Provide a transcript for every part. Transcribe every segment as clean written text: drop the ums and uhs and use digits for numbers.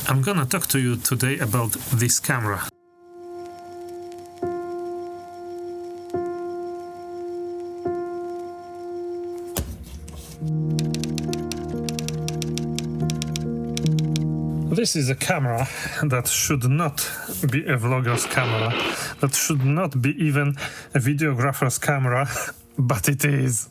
I'm gonna talk to you today about this camera. This is a camera that should not be a vlogger's camera, that should not be even a videographer's camera, but it is.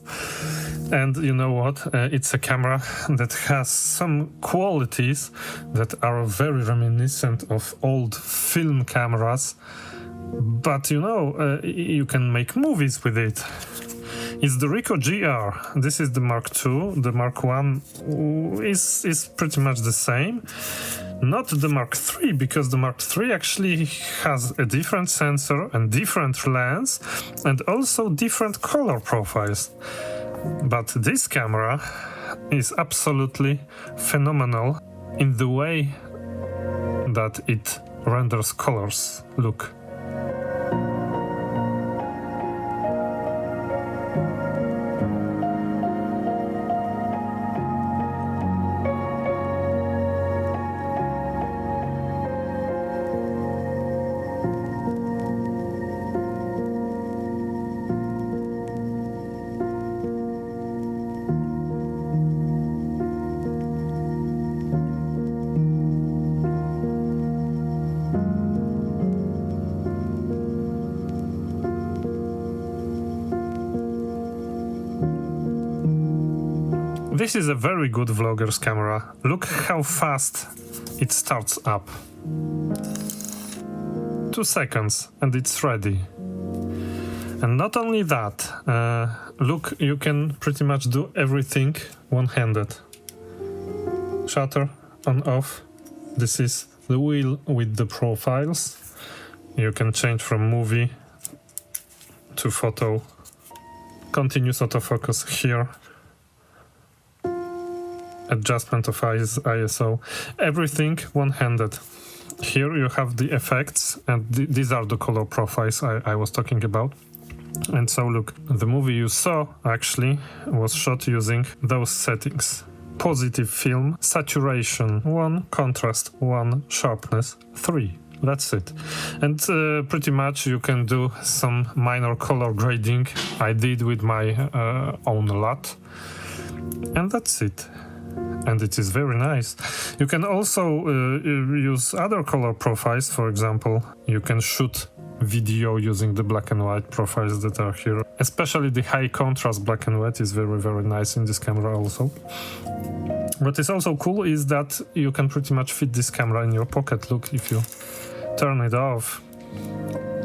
And you know what? It's a camera that has some qualities that are very reminiscent of old film cameras, but you know, you can make movies with it. It's the Ricoh GR. This is the Mark II. The Mark I is pretty much the same. Not the Mark III, because the Mark III actually has a different sensor and different lens and also different color profiles. But this camera is absolutely phenomenal in the way that it renders colors. Look. This is a very good vlogger's camera. Look how fast it starts up. 2 seconds and it's ready. And not only that, look, you can pretty much do everything one-handed. Shutter on off. This is the wheel with the profiles. You can change from movie to photo. Continuous autofocus here. Adjustment of ISO, everything one-handed. Here you have the effects, and these are the color profiles I was talking about. And so look, the movie you saw actually was shot using those settings. Positive film, saturation 1, contrast 1, sharpness 3. That's it. And pretty much you can do some minor color grading. I did with my own LUT. And that's it. And it is very nice. You can also use other color profiles. For example, you can shoot video using the black and white profiles that are here. Especially the high contrast black and white is very, very nice in this camera also. What is also cool is that you can pretty much fit this camera in your pocket. Look, if you turn it off,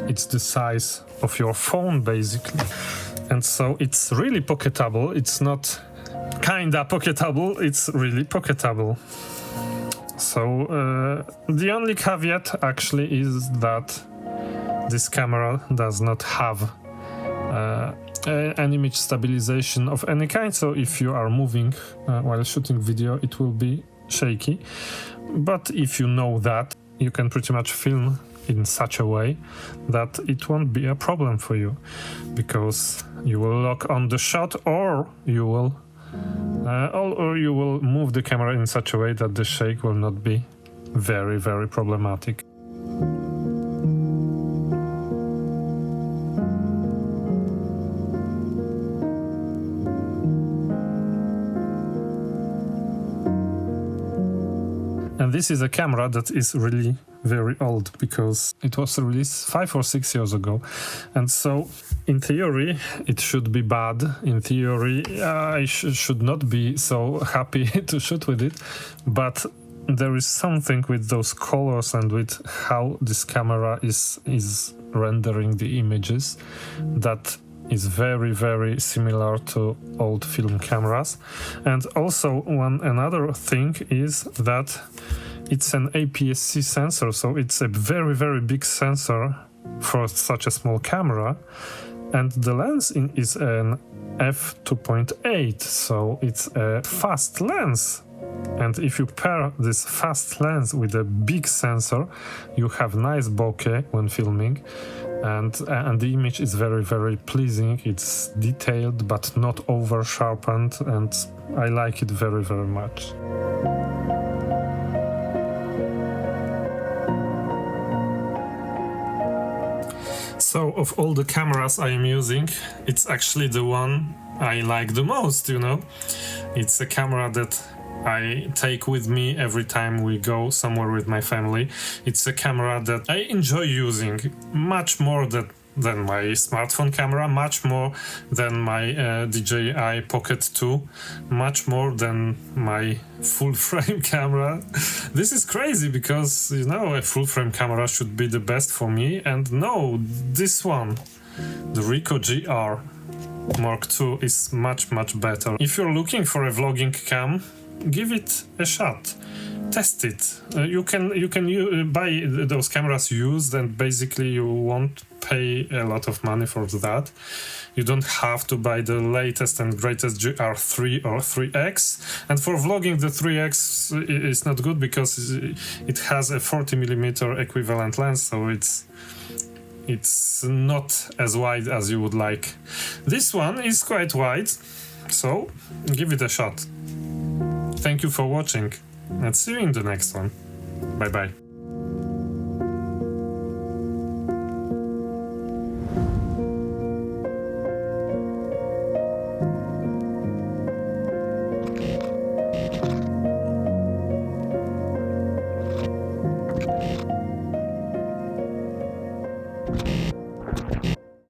it's the size of your phone basically. And so it's really pocketable. It's not kinda pocketable, it's really pocketable. So the only caveat actually is that this camera does not have an image stabilization of any kind, so if you are moving while shooting video it will be shaky. But if you know that, you can pretty much film in such a way that it won't be a problem for you, because you will lock on the shot or you will move the camera in such a way that the shake will not be very, very problematic. And this is a camera that is really very old, because it was released 5 or 6 years ago. And so in theory it should be bad. In theory I should not be so happy to shoot with it, but there is something with those colors and with how this camera is rendering the images that is very, very similar to old film cameras. And also another thing is that it's an APS-C sensor, so it's a very, very big sensor for such a small camera. And the lens is an f2.8, so it's a fast lens. And if you pair this fast lens with a big sensor, you have nice bokeh when filming. And the image is very, very pleasing. It's detailed but not over sharpened, and I like it very, very much. So of all the cameras I am using, it's actually the one I like the most, you know. It's a camera that I take with me every time we go somewhere with my family. It's a camera that I enjoy using much more than my smartphone camera, much more than my DJI Pocket 2, much more than my full-frame camera. This is crazy because, you know, a full-frame camera should be the best for me, and no, this one, the Ricoh GR Mark II, is much better. If you're looking for a vlogging cam, give it a shot. Test it. You can buy those cameras used, and basically you won't pay a lot of money for that. You don't have to buy the latest and greatest GR3 or 3X. And for vlogging, the 3X is not good because it has a 40mm equivalent lens, so it's not as wide as you would like. This one is quite wide, so give it a shot. Thank you for watching, and see you in the next one. Bye bye.